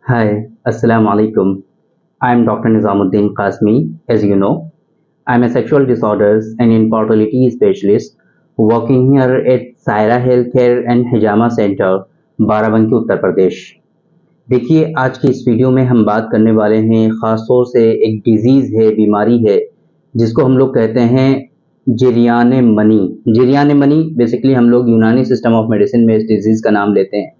Hi, Assalamu alaikum. I am Dr. Nizamuddin Qasmi. As you know, I am a sexual disorders and infertility specialist working here at Saira Healthcare and Hijama Center, Barabanki Uttar Pradesh. देखिए, आज की इस video में हम बात करने वाले हैं ख़ास तौर से एक डिजीज़ है, बीमारी है, जिसको हम लोग कहते हैं जिरियाने मनी। जिरियाने मनी बेसिकली हम लोग यूनानी सिस्टम ऑफ मेडिसिन में इस डिजीज़ का नाम लेते हैं।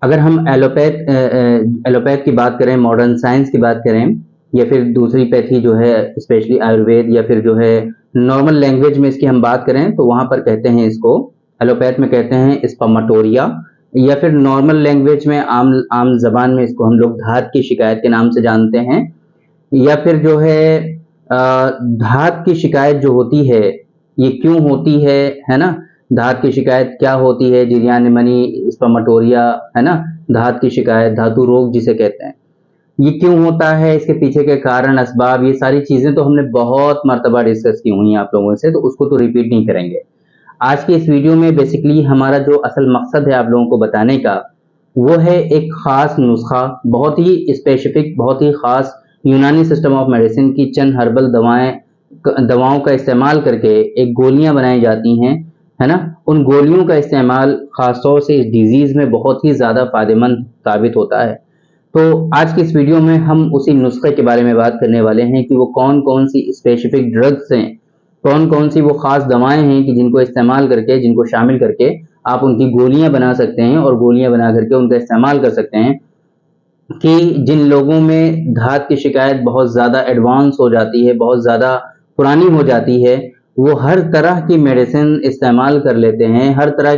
अगर हम एलोपैथ की बात करें, मॉडर्न साइंस की बात करें, या फिर दूसरी पैथी जो है स्पेशली आयुर्वेद, या फिर जो है नॉर्मल लैंग्वेज में इसकी हम बात करें तो वहाँ पर कहते हैं इसको, एलोपैथ में कहते हैं स्पर्मेटोरिया, या फिर नॉर्मल लैंग्वेज में आम ज़बान में इसको हम लोग धात की शिकायत के नाम से जानते हैं। या फिर जो है धात की शिकायत जो होती है, ये क्यों होती है ना? धात की शिकायत क्या होती है? जिरियाने मनी, स्पर्मेटोरिया, है ना? धात की शिकायत, धातु रोग जिसे कहते हैं, ये क्यों होता है? इसके पीछे के कारण, असबाब, ये सारी चीजें तो हमने बहुत मर्तबा डिस्कस की हुई हैं आप लोगों से, तो उसको तो रिपीट नहीं करेंगे। आज की इस वीडियो में बेसिकली हमारा जो असल मकसद है आप लोगों को बताने का, वो है एक खास नुस्खा, बहुत ही स्पेसिफिक, बहुत ही खास यूनानी सिस्टम ऑफ मेडिसिन की चंद हर्बल दवाओं का इस्तेमाल करके एक गोलियां बनाई जाती हैं, है ना? उन गोलियों का इस्तेमाल खास तौर से इस डिजीज में बहुत ही ज़्यादा फायदेमंद साबित होता है। तो आज की इस वीडियो में हम उसी नुस्खे के बारे में बात करने वाले हैं कि वो कौन कौन सी स्पेसिफिक ड्रग्स हैं, कौन कौन सी वो खास दवाएं हैं कि जिनको इस्तेमाल करके, जिनको शामिल करके आप उनकी गोलियां बना सकते हैं और गोलियां बना करके उनका इस्तेमाल कर सकते हैं कि जिन लोगों में धात की शिकायत बहुत ज़्यादा एडवांस हो जाती है, बहुत ज़्यादा पुरानी हो जाती है, वो हर तरह की मेडिसिन इस्तेमाल कर लेते हैं, हर तरह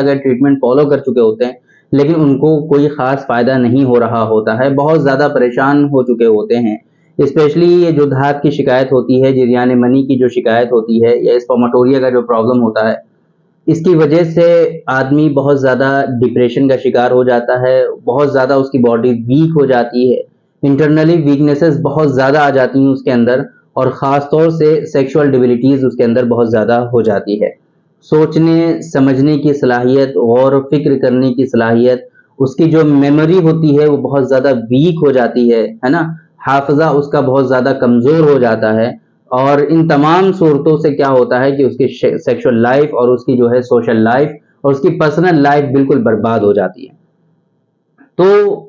का ट्रीटमेंट फॉलो कर चुके होते हैं, लेकिन उनको कोई ख़ास फ़ायदा नहीं हो रहा होता है, बहुत ज़्यादा परेशान हो चुके होते हैं। स्पेशली ये जो धात की शिकायत होती है, जिरियाने मनी की जो शिकायत होती है, या स्पर्मेटोरिया का जो प्रॉब्लम होता है, इसकी वजह से आदमी बहुत ज़्यादा डिप्रेशन का शिकार हो जाता है, बहुत ज़्यादा उसकी बॉडी वीक हो जाती है, इंटरनली वीकनेसेस बहुत ज़्यादा आ जाती हैं उसके अंदर, और ख़ास तौर से सेक्सुअल डिबिलिटीज़ उसके अंदर बहुत ज़्यादा हो जाती है। सोचने समझने की सलाहियत, गौर व फिक्र करने की सलाहियत, उसकी जो मेमोरी होती है वो बहुत ज़्यादा वीक हो जाती है ना? हाफ़िज़ा उसका बहुत ज़्यादा कमज़ोर हो जाता है, और इन तमाम सूरतों से क्या होता है कि उसकी सेक्सुअल लाइफ और उसकी जो है सोशल लाइफ और उसकी पर्सनल लाइफ बिल्कुल बर्बाद हो जाती है। तो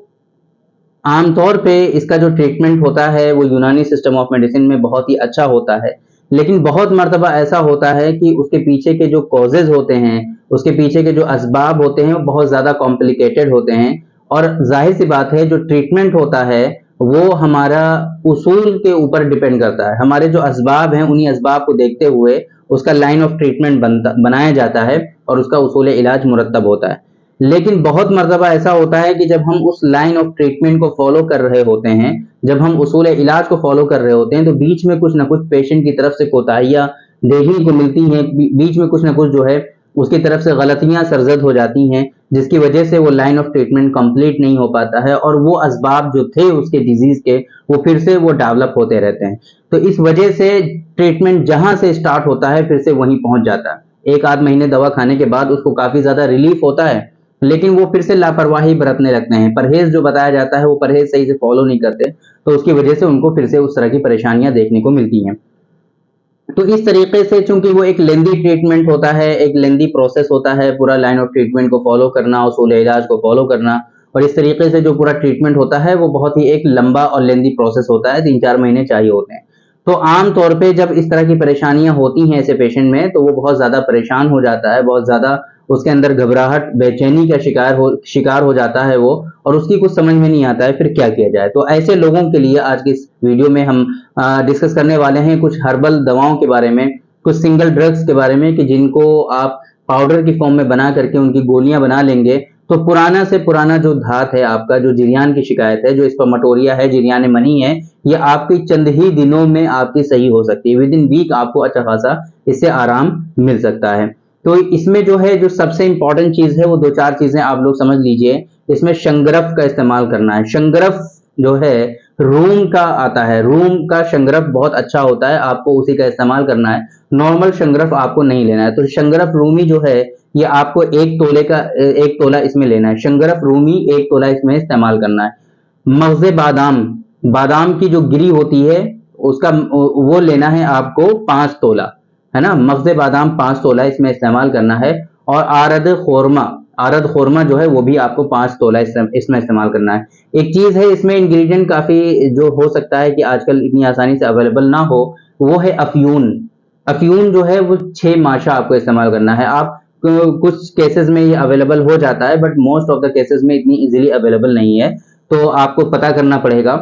आमतौर पे इसका जो ट्रीटमेंट होता है वो यूनानी सिस्टम ऑफ मेडिसिन में बहुत ही अच्छा होता है, लेकिन बहुत मर्तबा ऐसा होता है कि उसके पीछे के जो कॉजेज होते हैं, उसके पीछे के जो असबाब होते हैं, वो बहुत ज़्यादा कॉम्प्लिकेटेड होते हैं, और जाहिर सी बात है जो ट्रीटमेंट होता है वो हमारा उसूल के ऊपर डिपेंड करता है। हमारे जो असबाब हैं, उन्हीं असबाब को देखते हुए उसका लाइन ऑफ ट्रीटमेंट बनाया जाता है और उसका उसूल इलाज मुरतब होता है। लेकिन बहुत मर्तबा ऐसा होता है कि जब हम उस लाइन ऑफ ट्रीटमेंट को फॉलो कर रहे होते हैं, जब हम उसूल इलाज को फॉलो कर रहे होते हैं, तो बीच में कुछ ना कुछ पेशेंट की तरफ से कोताहियां देखने को मिलती हैं, बीच में कुछ ना कुछ जो है उसकी तरफ से गलतियां सरजद हो जाती हैं, जिसकी वजह से वो लाइन ऑफ ट्रीटमेंट कंप्लीट नहीं हो पाता है, और वो असबाब जो थे उसके डिजीज के, वो फिर से वो डेवलप होते रहते हैं। तो इस वजह से ट्रीटमेंट जहां से स्टार्ट होता है फिर से वहीं पहुंच जाता है। एक आध महीने दवा खाने के बाद उसको काफी ज्यादा रिलीफ होता है, लेकिन वो फिर से लापरवाही बरतने लगते हैं, परहेज जो बताया जाता है वो परहेज सही से फॉलो नहीं करते, तो उसकी वजह से उनको फिर से उस तरह की परेशानियां देखने को मिलती हैं। तो इस तरीके से चूंकि वो एक लेंदी ट्रीटमेंट होता है, एक लेंदी प्रोसेस होता है, पूरा लाइन ऑफ ट्रीटमेंट को फॉलो करना, उसूल इलाज को फॉलो करना, और इस तरीके से जो पूरा ट्रीटमेंट होता है वो बहुत ही एक लंबा और लेंदी प्रोसेस होता है, 3-4 महीने चाहिए होते हैं। तो आम तौर पे जब इस तरह की परेशानियां होती हैं ऐसे पेशेंट में, तो वो बहुत ज्यादा परेशान हो जाता है, बहुत ज्यादा उसके अंदर घबराहट, बेचैनी का शिकार हो जाता है वो, और उसकी कुछ समझ में नहीं आता है फिर क्या किया जाए। तो ऐसे लोगों के लिए आज की इस वीडियो में हम डिस्कस करने वाले हैं कुछ हर्बल दवाओं के बारे में, कुछ सिंगल ड्रग्स के बारे में कि जिनको आप पाउडर की फॉर्म में बना करके उनकी गोलियां बना लेंगे, तो पुराना से पुराना जो धात है आपका, जो जिरियान की शिकायत है, जो स्पर्मेटोरिया है, जिरियाने मनी है, ये आपकी चंद ही दिनों में आपकी सही हो सकती है। विद इन वीक आपको अच्छा खासा इससे आराम मिल सकता है। तो इसमें जो है, जो सबसे इंपॉर्टेंट चीज है वो 2-4 चीजें आप लोग समझ लीजिए। इसमें शंगरफ का इस्तेमाल करना है। शंगरफ जो है रूम का आता है, रूम का शंगरफ बहुत अच्छा होता है, आपको उसी का इस्तेमाल करना है। नॉर्मल शंगरफ आपको नहीं लेना है। तो शंगरफ रूमी जो है ये आपको 1 तोला इसमें लेना है। शंगरफ रूमी 1 तोला इसमें इस्तेमाल करना है। मगज़े बादाम, बादाम की जो गिरी होती है उसका वो लेना है आपको 5 तोला, है ना। मगज़े बादाम 5 तोला इसमें इस्तेमाल करना है। और आरद खोरमा जो है वो भी आपको 5 तोला इसमें इस्तेमाल करना है। एक चीज है इसमें इंग्रेडिएंट काफी जो हो सकता है कि आजकल इतनी आसानी से अवेलेबल ना हो, वो है अफ्यून। अफ्यून जो है वो 6 माशा आपको इस्तेमाल करना है। आप कुछ केसेस में ये अवेलेबल हो जाता है, but most of the cases में इतनी इजीली अवेलेबल नहीं है, तो आपको पता करना पड़ेगा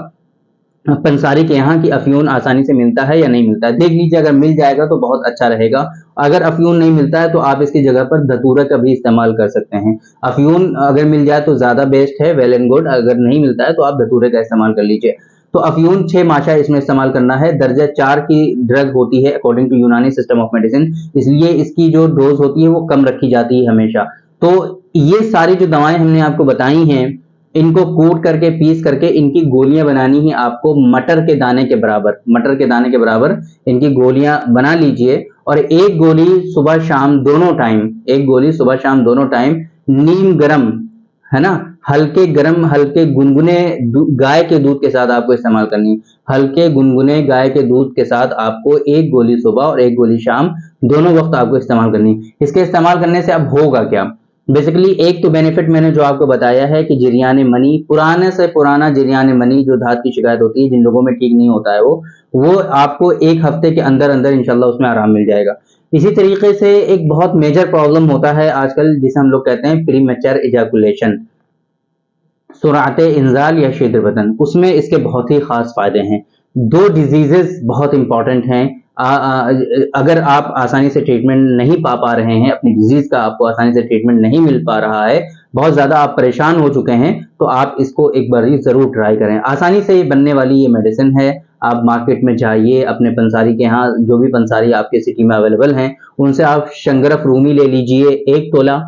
पंसारी के यहाँ कि अफ्यून आसानी से मिलता है या नहीं मिलता है। देख लीजिए, अगर मिल जाएगा तो बहुत अच्छा रहेगा। अगर अफ्यून नहीं मिलता है तो आप इसकी जगह पर धतूरा का भी इस्तेमाल कर सकते हैं। अफ्यून अगर मिल जाए तो ज्यादा बेस्ट है, वेल एंड गुड। अगर नहीं मिलता है तो आप धतूरे का इस्तेमाल कर लीजिए। तो अफ्यून 6 माशा इसमें इस्तेमाल करना है। दर्जा 4 की ड्रग होती है अकॉर्डिंग टू यूनानी सिस्टम ऑफ मेडिसिन, इसलिए इसकी जो डोज होती है वो कम रखी जाती है हमेशा। तो ये सारी जो दवाएं हमने आपको बताई हैं, इनको कूट करके पीस करके इनकी गोलियां बनानी है आपको मटर के दाने के बराबर इनकी गोलियां बना लीजिए। और एक गोली सुबह शाम दोनों टाइम नीम गरम, है ना, हल्के गरम हल्के गुनगुने गाय के दूध के साथ आपको इस्तेमाल करनी है। हल्के गुनगुने गाय के दूध के साथ आपको एक गोली सुबह और एक गोली शाम दोनों वक्त आपको इस्तेमाल करनी है। इसके इस्तेमाल करने से अब होगा क्या? बेसिकली एक तो बेनिफिट मैंने जो आपको बताया है कि जिरियान मनी, पुराने से पुराना जिरियान मनी जो धात की शिकायत होती है, जिन लोगों में ठीक नहीं होता है वो आपको 1 हफ्ते के अंदर अंदर इंशाल्लाह उसमें आराम मिल जाएगा। इसी तरीके से एक बहुत मेजर प्रॉब्लम होता है आजकल, जिसे हम लोग कहते हैं प्रीमेच्योर इजैकुलेशन, सुराते इंजाल या शीघ्र बदन, उसमें इसके बहुत ही खास फायदे हैं। 2 डिजीजेस बहुत इंपॉर्टेंट हैं। अगर आप आसानी से ट्रीटमेंट नहीं पा रहे हैं, अपनी डिजीज का आपको आसानी से ट्रीटमेंट नहीं मिल पा रहा है, बहुत ज्यादा आप परेशान हो चुके हैं, तो आप इसको एक बार जरूर ट्राई करें। आसानी से बनने वाली ये मेडिसिन है। आप मार्केट में जाइए, अपने पंसारी के यहाँ, जो भी पंसारी आपके सिटी में अवेलेबल हैं, उनसे आप शंगरफ रूमी ले लीजिए 1 तोला,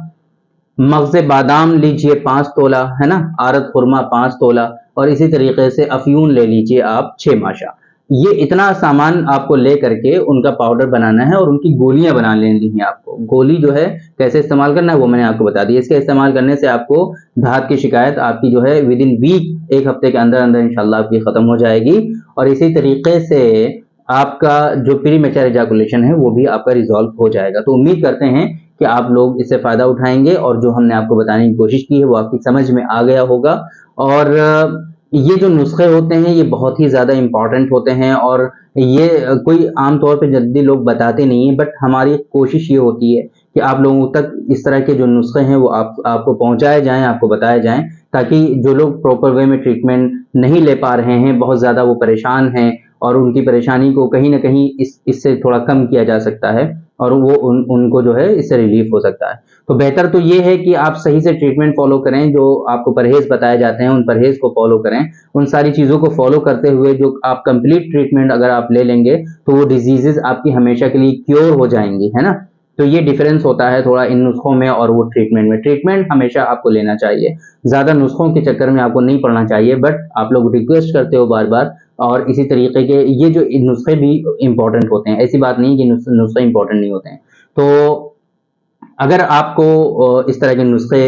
मगज़े बादाम लीजिए 5 तोला, है ना, आरद खुरमा 5 तोला, और इसी तरीके से अफ्यून ले लीजिए आप 6 माशा। ये इतना सामान आपको ले करके उनका पाउडर बनाना है और उनकी गोलियां बना लेनी है आपको। गोली जो है कैसे इस्तेमाल करना है वो मैंने आपको बता दिया। इसके इस्तेमाल करने से आपको धात की शिकायत आपकी जो है विद इन वीक, 1 हफ्ते के अंदर अंदर इंशाल्लाह आपकी खत्म हो जाएगी। और इसी तरीके से आपका जो प्री मैच्योर इजैकुलेशन है वो भी आपका रिजॉल्व हो जाएगा। तो उम्मीद करते हैं कि आप लोग इससे फायदा उठाएंगे और जो हमने आपको बताने की कोशिश की है वो आपकी समझ में आ गया होगा। और ये जो नुस्खे होते हैं ये बहुत ही ज्यादा इंपॉर्टेंट होते हैं, और ये कोई आमतौर पे जल्दी लोग बताते नहीं है, बट हमारी कोशिश ये होती है कि आप लोगों तक इस तरह के जो नुस्खे हैं वो आपको पहुंचाए जाएं, आपको बताए जाएं, ताकि जो लोग प्रॉपर वे में ट्रीटमेंट नहीं ले पा रहे हैं, बहुत ज्यादा वो परेशान हैं, और उनकी परेशानी को कहीं ना कहीं इससे थोड़ा कम किया जा सकता है, और वो उनको जो है इससे रिलीफ हो सकता है। तो बेहतर तो ये है कि आप सही से ट्रीटमेंट फॉलो करें, जो आपको परहेज बताए जाते हैं उन परहेज को फॉलो करें। उन सारी चीजों को फॉलो करते हुए जो आप कंप्लीट ट्रीटमेंट अगर आप ले लेंगे तो वो डिजीजेस आपकी हमेशा के लिए क्योर हो जाएंगी, है ना। तो ये डिफरेंस होता है थोड़ा इन नुस्खों में और वो ट्रीटमेंट में। ट्रीटमेंट हमेशा आपको लेना चाहिए, ज्यादा नुस्खों के चक्कर में आपको नहीं पड़ना चाहिए, बट आप लोग रिक्वेस्ट करते हो बार बार। और इसी तरीके के ये जो नुस्खे भी इंपॉर्टेंट होते हैं, ऐसी बात नहीं कि नुस्खे इंपॉर्टेंट नहीं होते हैं। तो अगर आपको इस तरह के नुस्खे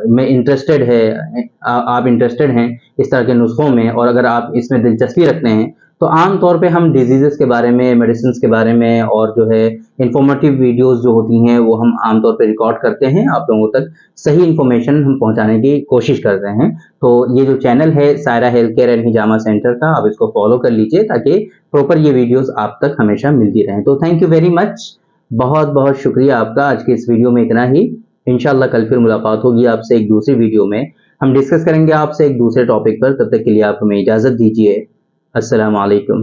में इंटरेस्टेड है, आप इंटरेस्टेड हैं इस तरह के नुस्खों में, और अगर आप इसमें दिलचस्पी रखते हैं, तो आमतौर पे हम डिजीजेस के बारे में, मेडिसिन के बारे में, और जो है इंफॉर्मेटिव वीडियोस जो होती हैं वो हम आमतौर पे रिकॉर्ड करते हैं, आप लोगों तक सही इंफॉर्मेशन हम पहुंचाने की कोशिश करते हैं। तो ये जो चैनल है Saira health care and hijama centre का, आप इसको फॉलो कर लीजिए ताकि प्रॉपर ये वीडियोस आप तक हमेशा मिलती रहें। तो थैंक यू वेरी मच, बहुत बहुत शुक्रिया आपका। आज के इस वीडियो में इतना ही। इंशाल्लाह कल फिर मुलाकात होगी आपसे एक दूसरी वीडियो में, हम डिस्कस करेंगे आपसे एक दूसरे टॉपिक पर। तब तक के लिए आप हमें इजाजत दीजिए। अस्सलाम वालेकुम।